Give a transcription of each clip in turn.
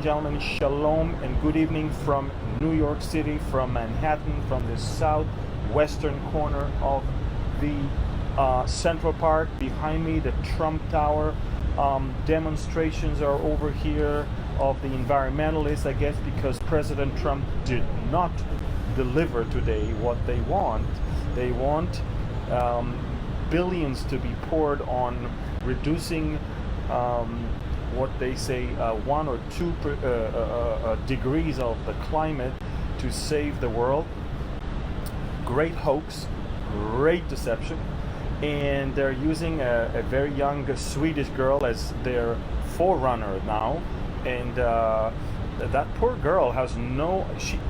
gentlemen, shalom and good evening from New York City, from Manhattan, from the southwestern corner of the Central Park. Behind me, the Trump Tower. Demonstrations are over here of the environmentalists, I guess, because President Trump did not deliver today what they want. They want billions to be poured on reducing what they say 1 or 2 degrees of the climate to save the world. Great hoax, great deception, and they're using a very young Swedish girl as their forerunner now, and that poor girl has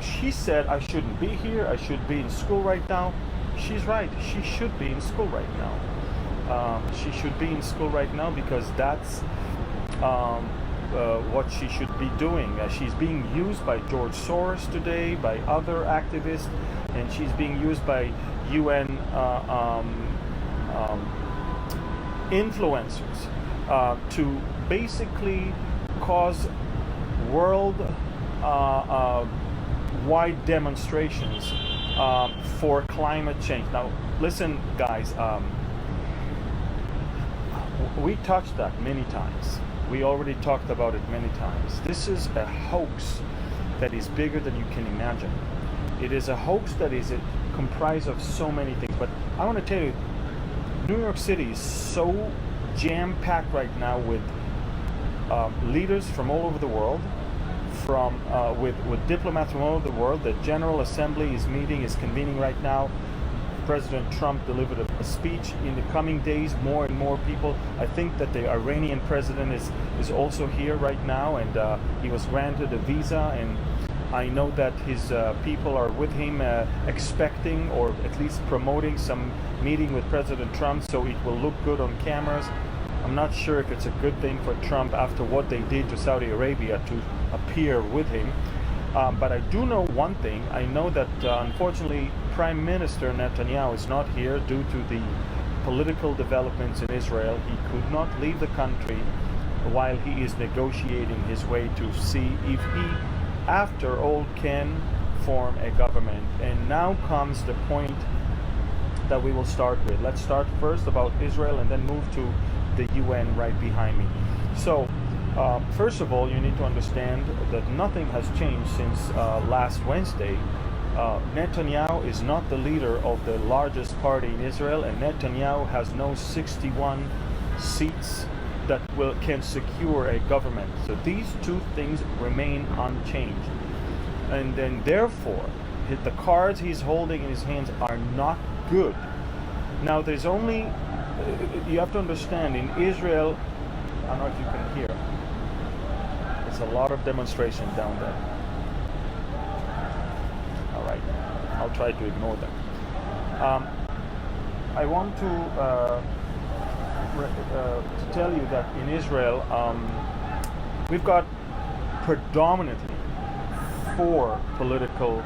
she said, I shouldn't be here, I should be in school right now. She's right, she should be in school right now. She should be in school right now because that's what she should be doing. She's being used by George Soros today, by other activists, and she's being used by UN influencers to basically cause world wide demonstrations for climate change. Now listen guys, we touched that many times. We already talked about it many times. This is a hoax that is bigger than you can imagine. It is a hoax that is comprised of so many things. But I want to tell you, New York City is so jam-packed right now with leaders from all over the world, with diplomats from all over the world. The General Assembly is convening right now. President Trump delivered a speech. In the coming days, more and more people. I think that the Iranian president is also here right now, and he was granted a visa, and I know that his people are with him, expecting or at least promoting some meeting with President Trump, so it will look good on cameras. I'm not sure if it's a good thing for Trump after what they did to Saudi Arabia to appear with him. But I do know one thing. I know that unfortunately Prime Minister Netanyahu is not here due to the political developments in Israel. He could not leave the country while he is negotiating his way to see if he, after all, can form a government. And now comes the point that we will start with. Let's start first about Israel and then move to the UN right behind me. So first of all, you need to understand that nothing has changed since last Wednesday. Netanyahu is not the leader of the largest party in Israel, and Netanyahu has no 61 seats that can secure a government. So these two things remain unchanged. And then therefore, the cards he's holding in his hands are not good. Now there's only, you have to understand, in Israel, I don't know if you can hear, there's a lot of demonstration down there. All right, I'll try to ignore them. I want to tell you that in Israel, we've got predominantly 4 political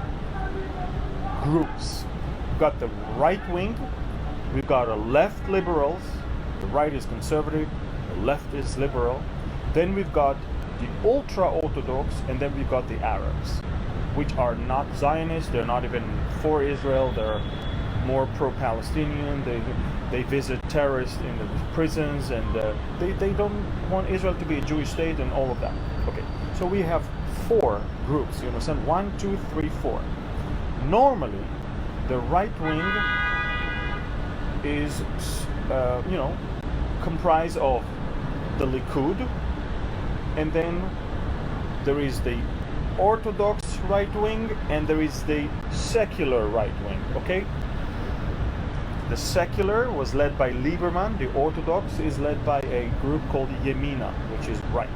groups. We've got the right wing, we've got a left liberals, the right is conservative, the left is liberal, then we've got the ultra-Orthodox, and then we've got the Arabs, which are not Zionists, they're not even for Israel, they're more pro-Palestinian, they visit terrorists in the prisons, and they don't want Israel to be a Jewish state and all of that. Okay, so we have 4 groups, you understand? 1, 2, 3, 4. Normally, the right wing is, comprised of the Likud, and then there is the Orthodox right wing, and there is the secular right wing, okay? The secular was led by Lieberman, the Orthodox is led by a group called Yemina, which is right.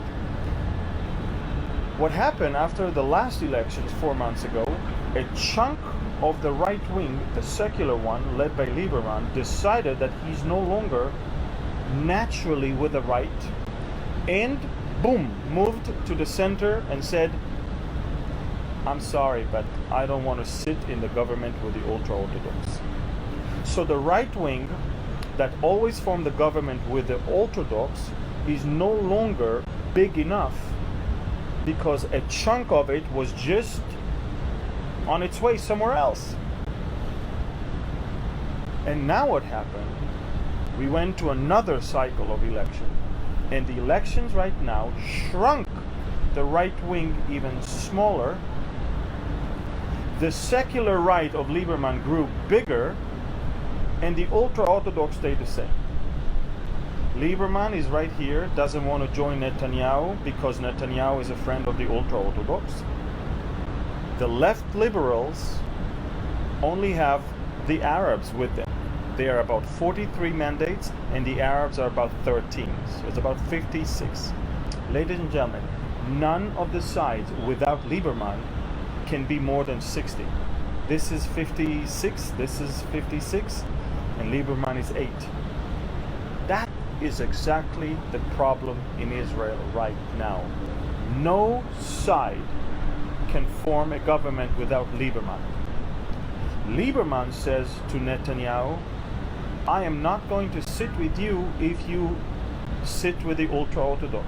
What happened after the last elections 4 months ago, a chunk of the right wing, the secular one, led by Lieberman, decided that he's no longer naturally with the right, and boom, moved to the center and said, I'm sorry, but I don't want to sit in the government with the ultra-Orthodox. So the right wing that always formed the government with the Orthodox is no longer big enough because a chunk of it was just on its way somewhere else. And now what happened? We went to another cycle of election, and the elections right now shrunk the right wing even smaller. The secular right of Lieberman grew bigger, and the ultra-Orthodox stayed the same. Lieberman is right here, doesn't want to join Netanyahu because Netanyahu is a friend of the ultra-Orthodox. The left liberals only have the Arabs with them. They are about 43 mandates, and the Arabs are about 13. So it's about 56. Ladies and gentlemen, none of the sides without Lieberman can be more than 60. This is 56, this is 56, and Lieberman is 8. That is exactly the problem in Israel right now. No side can form a government without Lieberman. Lieberman says to Netanyahu, I am not going to sit with you if you sit with the ultra-Orthodox.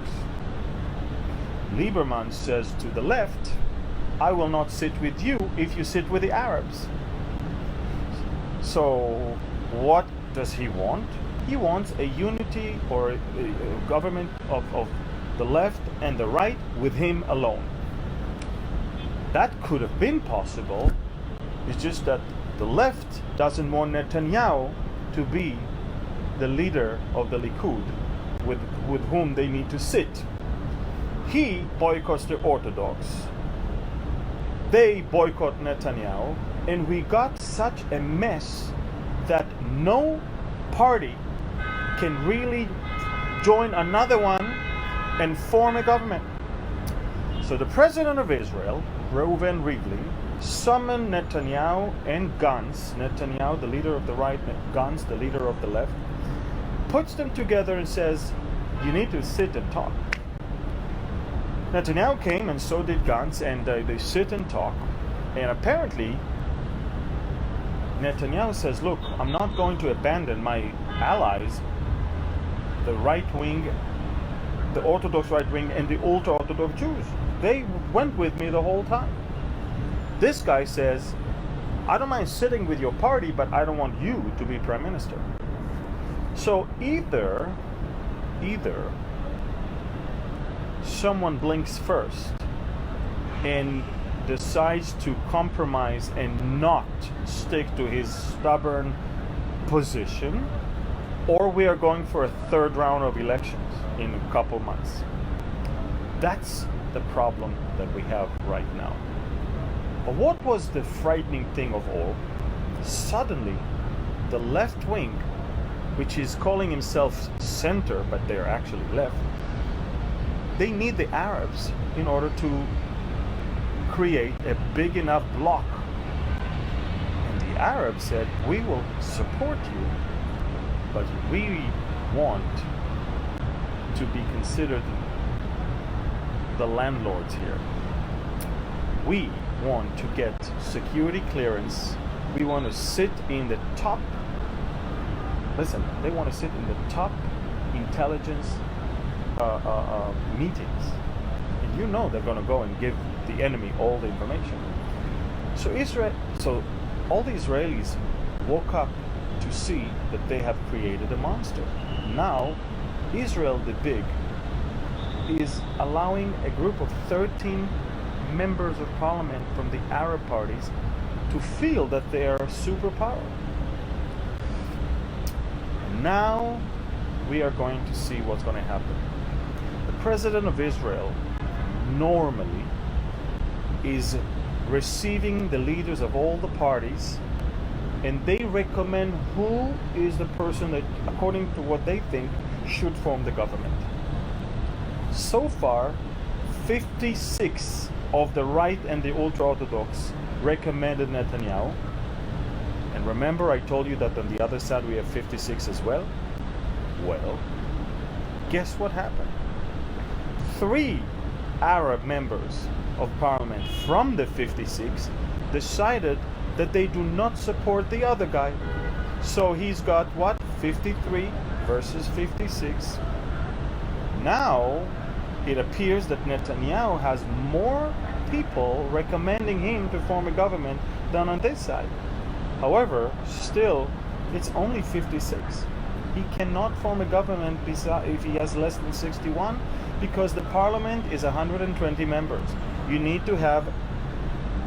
Lieberman says to the left, I will not sit with you if you sit with the Arabs. So what does he want? He wants a unity or a government of the left and the right with him alone. That could have been possible. It's just that the left doesn't want Netanyahu to be the leader of the Likud with whom they need to sit. He boycotts the Orthodox. They boycott Netanyahu, and we got such a mess that no party can really join another one and form a government. So the president of Israel, Reuven Rivlin, summoned Netanyahu and Gantz, Netanyahu, the leader of the right, Gantz, the leader of the left, puts them together and says, you need to sit and talk. Netanyahu came, and so did Gantz, and they sit and talk. And apparently, Netanyahu says, look, I'm not going to abandon my allies, the right wing, the Orthodox right wing, and the ultra-Orthodox Jews. They went with me the whole time. This guy says, I don't mind sitting with your party, but I don't want you to be prime minister. So either someone blinks first and decides to compromise and not stick to his stubborn position, or we are going for a third round of elections in a couple months. That's the problem that we have right now. But what was the frightening thing of all? Suddenly, the left wing, which is calling himself center, but they're actually left, they need the Arabs in order to create a big enough bloc. And the Arabs said, we will support you, but we want to be considered the landlords here. We want to get security clearance. We want to sit in the top, listen, they want to sit in the top intelligence meetings. And you know they're going to go and give the enemy all the information. So all the Israelis woke up to see that they have created a monster. Now, Israel the Big is allowing a group of 13 members of parliament from the Arab parties to feel that they are a superpower. And now we are going to see what's going to happen. The president of Israel normally is receiving the leaders of all the parties, and they recommend who is the person that, according to what they think, should form the government. So far, 56 of the right and the ultra-Orthodox recommended Netanyahu. And remember, I told you that on the other side we have 56 as well? Well, guess what happened? 3 Arab members of parliament from the 56 decided that they do not support the other guy. So he's got what? 53 versus 56. Now it appears that Netanyahu has more people recommending him to form a government than on this side. However, still, it's only 56. He cannot form a government if he has less than 61, because the parliament is 120 members. You need to have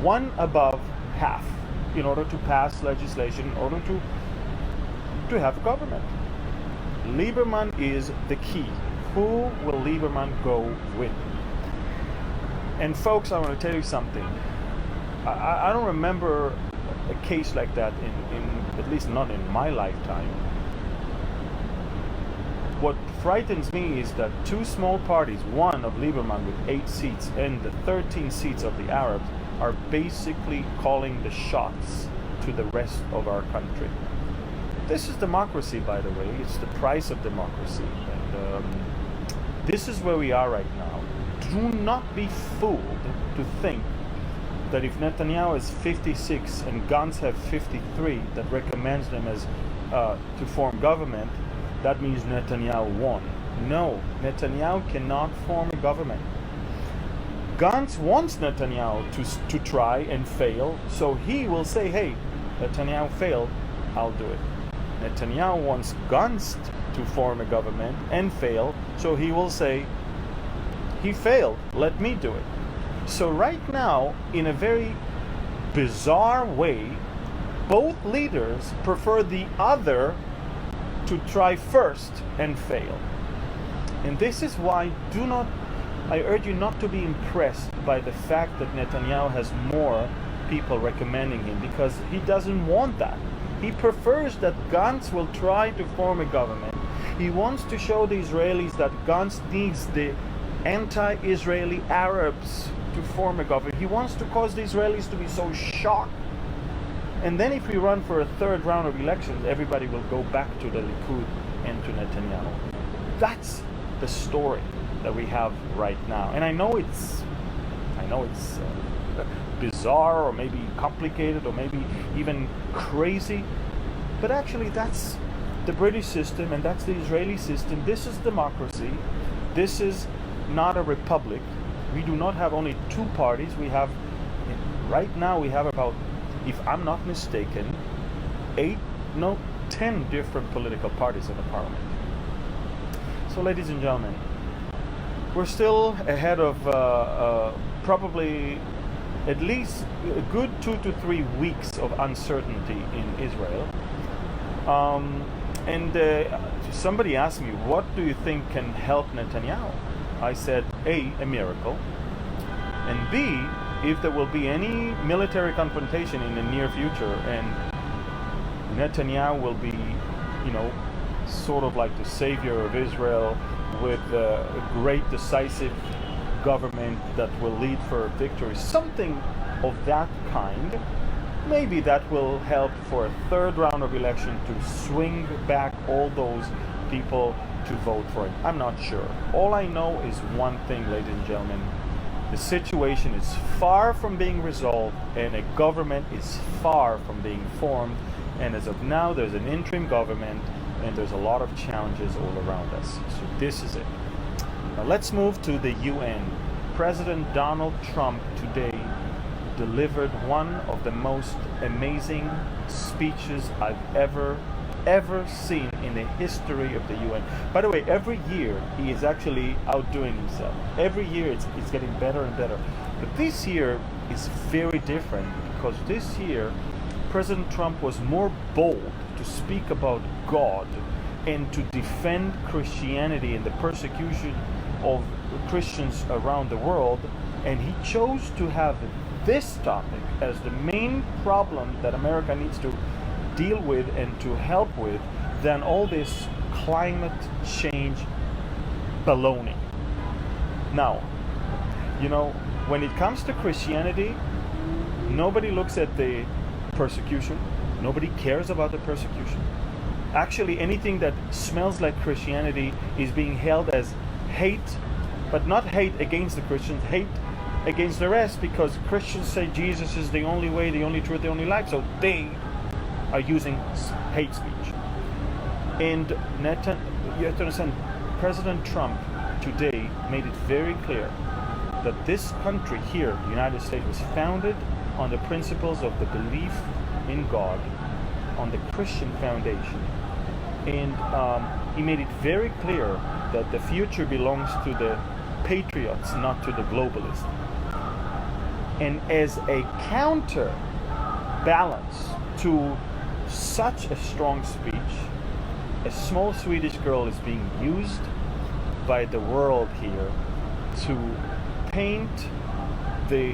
one above half in order to pass legislation, in order to have a government. Lieberman is the key. Who will Lieberman go with? And folks, I want to tell you something. I don't remember a case like that in at least not in my lifetime. What frightens me is that two small parties, one of Lieberman with 8 seats and the 13 seats of the Arabs, are basically calling the shots to the rest of our country. This is democracy, by the way. It's the price of democracy. And this is where we are right now. Do not be fooled to think that if Netanyahu has 56 and Gantz have 53 that recommends them as to form government, that means Netanyahu won. No, Netanyahu cannot form a government. Gantz wants Netanyahu to try and fail, so he will say, hey, Netanyahu failed, I'll do it. Netanyahu wants Gantz to form a government and fail, so he will say, he failed, let me do it. So right now, in a very bizarre way, both leaders prefer the other to try first and fail. And this is why I urge you not to be impressed by the fact that Netanyahu has more people recommending him, because he doesn't want that. He prefers that Gantz will try to form a government. He wants to show the Israelis that Gantz needs the anti-Israeli Arabs to form a government. He wants to cause the Israelis to be so shocked. And then if we run for a third round of elections, everybody will go back to the Likud and to Netanyahu. That's the story that we have right now. And I know it's bizarre, or maybe complicated, or maybe even crazy, but actually that's the British system and that's the Israeli system. This is democracy. This is not a republic. We do not have only two parties. Right now we have about, if I'm not mistaken, 10 different political parties in the parliament. So ladies and gentlemen, we're still ahead of probably at least a good 2 to 3 weeks of uncertainty in Israel. Somebody asked me, what do you think can help Netanyahu? I said, A, a miracle, and B, if there will be any military confrontation in the near future and Netanyahu will be, sort of like the savior of Israel with a great decisive government that will lead for victory, something of that kind, maybe that will help for a third round of election to swing back all those people to vote for it. I'm not sure. All I know is one thing, ladies and gentlemen. The situation is far from being resolved, and a government is far from being formed. And as of now, there's an interim government, and there's a lot of challenges all around us. So this is it. Now let's move to the UN. President Donald Trump today delivered one of the most amazing speeches I've ever seen in the history of the UN. By the way, every year he is actually outdoing himself. Every year it's getting better and better. But this year is very different, because this year President Trump was more bold to speak about God and to defend Christianity and the persecution of Christians around the world, and he chose to have this topic as the main problem that America needs to deal with and to help with than all this climate change baloney. Now, when it comes to Christianity, nobody looks at the persecution. Nobody cares about the persecution. Actually, anything that smells like Christianity is being held as hate, but not hate against the Christians, hate against the rest, because Christians say Jesus is the only way, the only truth, the only life, so they are using hate speech. And you have to understand, President Trump today made it very clear that this country here, the United States, was founded on the principles of the belief in God, on the Christian foundation. And he made it very clear that the future belongs to the patriots, not to the globalists. And as a counterbalance to such a strong speech, a small Swedish girl is being used by the world here to paint the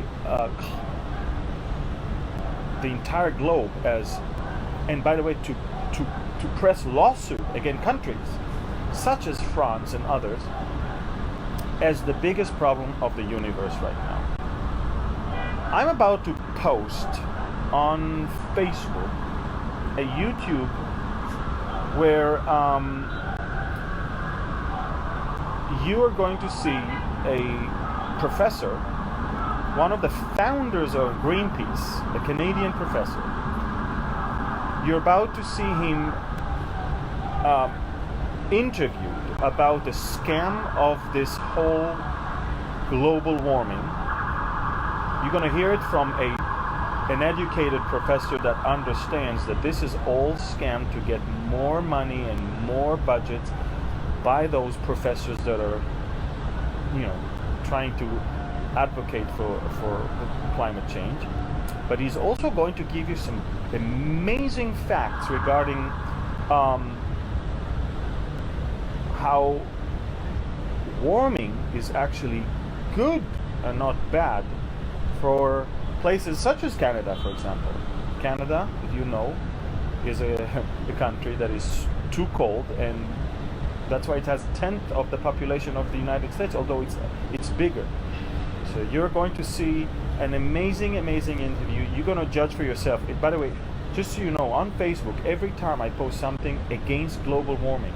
entire globe as, and by the way, to press lawsuit against countries such as France and others as the biggest problem of the universe right now. I'm about to post on Facebook a YouTube where you are going to see a professor, one of the founders of Greenpeace, a Canadian professor. You're about to see him interviewed about the scam of this whole global warming. You're going to hear it from an educated professor that understands that this is all scam to get more money and more budgets by those professors that are, trying to advocate for climate change. But he's also going to give you some amazing facts regarding how warming is actually good and not bad for places such as Canada, for example. Canada, as you know, is a country that is too cold, and that's why it has a tenth of the population of the United States, although it's bigger. So you're going to see an amazing interview. You're going to judge for yourself. By the way, just so you know, on Facebook, every time I post something against global warming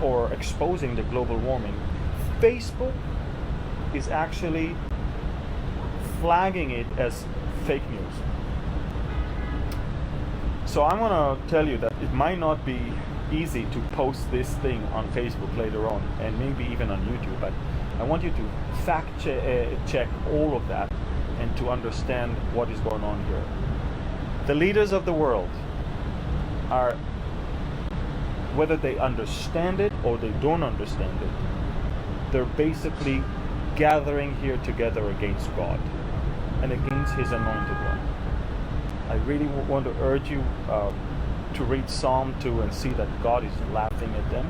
or exposing the global warming, Facebook is actually flagging it as fake news. So I'm going to tell you that it might not be easy to post this thing on Facebook later on, and maybe even on YouTube, but I want you to fact check all of that and to understand what is going on here. The leaders of the world are, whether they understand it or they don't understand it, they're basically gathering here together against God and against His anointed one. I really want to urge you to read Psalm 2 and see that God is laughing at them.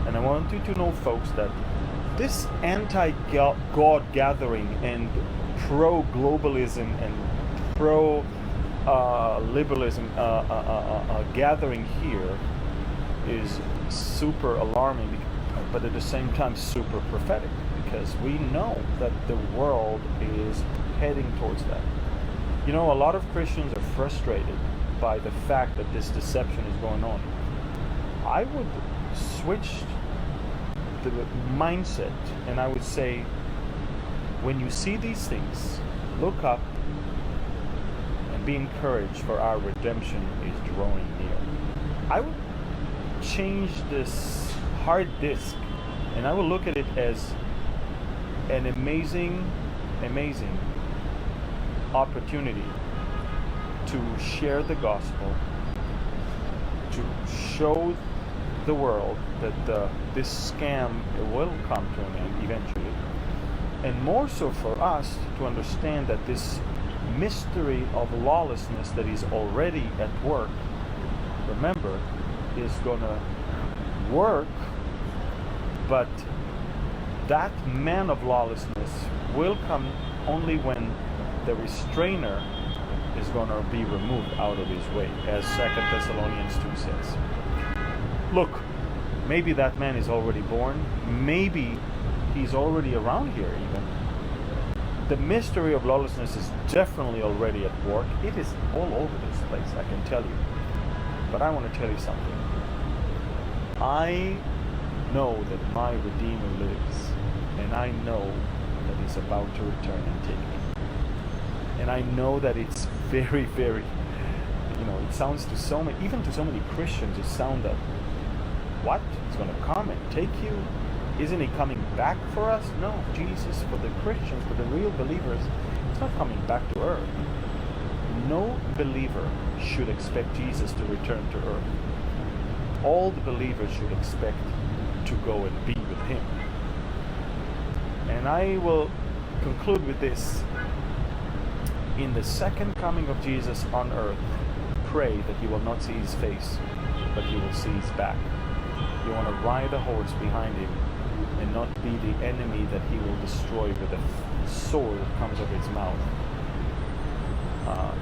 And I want you to know, folks, that this anti-God gathering and pro-globalism and pro-liberalism gathering here is super alarming, but at the same time super prophetic, because we know that the world is heading towards that. You know, a lot of Christians are frustrated by the fact that this deception is going on. I would switch the mindset and I would say, when you see these things, look up and be encouraged, for our redemption is drawing near. I would change this hard disk and I will look at it as an amazing opportunity to share the gospel, to show the world that this scam will come to an end eventually, and more so for us to understand that this mystery of lawlessness that is already at work, remember, is going to work, but that man of lawlessness will come only when the restrainer is going to be removed out of his way, as 2 Thessalonians 2 says. Look, maybe that man is already born, maybe he's already around here even. The mystery of lawlessness is definitely already at work. It is all over this place, I can tell you. But I want to tell you something. I know that my Redeemer lives, and I know that He's about to return and take me. And I know that it's very, very, it sounds to so many, even to so many Christians, it sounds that, what? He's going to come and take you? Isn't he coming back for us? No, Jesus, for the Christians, for the real believers, he's not coming back to earth. No believer should expect Jesus to return to earth. All the believers should expect to go and be with him. And I will conclude with this. In the second coming of Jesus on earth, pray that you will not see his face, but you will see his back. You want to ride a horse behind him and not be the enemy that he will destroy with a sword that comes out of his mouth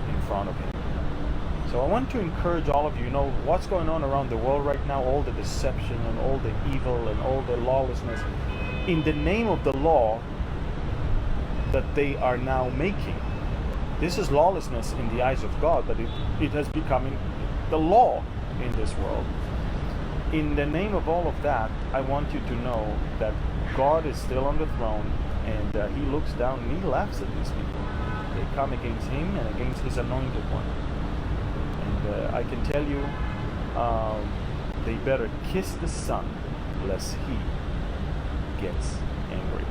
in front of him. So I want to encourage all of you, you know, what's going on around the world right now, all the deception and all the evil and all the lawlessness, in the name of the law that they are now making. This is lawlessness in the eyes of God, but it has become the law in this world. In the name of all of that, I want you to know that God is still on the throne, and he looks down and he laughs at these people. They come against him and against his anointed one. And I can tell you, they better kiss the Son, lest he gets angry.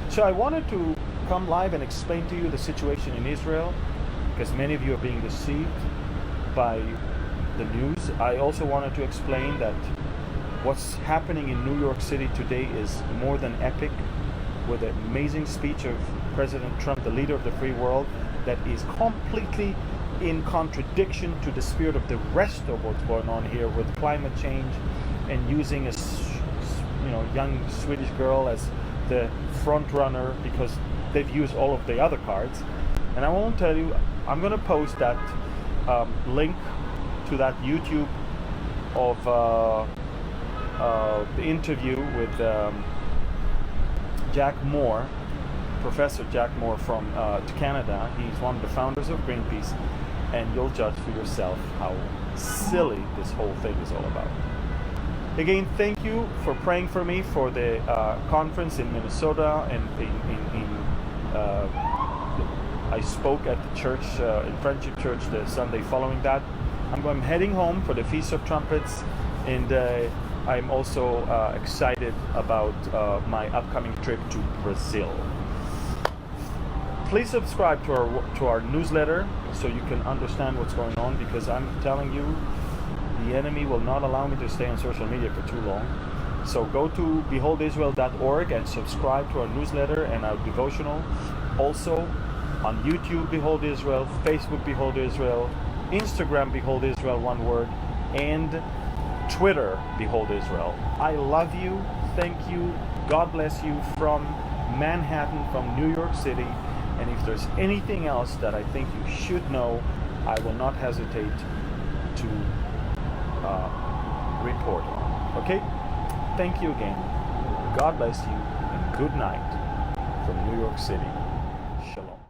So I wanted to come live and explain to you the situation in Israel, because many of you are being deceived by the news. I also wanted to explain that what's happening in New York City today is more than epic, with an amazing speech of President Trump, the leader of the free world, that is completely in contradiction to the spirit of the rest of what's going on here with climate change, and using a young Swedish girl as the front runner because they've used all of the other cards. And I won't tell you, I'm going to post that link to that YouTube of the interview with Jack Moore, Professor Jack Moore from Canada. He's one of the founders of Greenpeace, and you'll judge for yourself how silly this whole thing is all about. Again, thank you for praying for me for the conference in Minnesota, and I spoke at the church, in Friendship Church, the Sunday following that. I'm heading home for the Feast of Trumpets, and I'm also excited about my upcoming trip to Brazil. Please subscribe to our newsletter so you can understand what's going on, because I'm telling you, the enemy will not allow me to stay on social media for too long. So go to beholdisrael.org and subscribe to our newsletter and our devotional. Also on YouTube, Behold Israel, Facebook, Behold Israel, Instagram, Behold Israel, one word, and Twitter, Behold Israel. I love you. Thank you. God bless you from Manhattan, from New York City. And if there's anything else that I think you should know, I will not hesitate to report on. Okay? Thank you again. God bless you, and good night from New York City.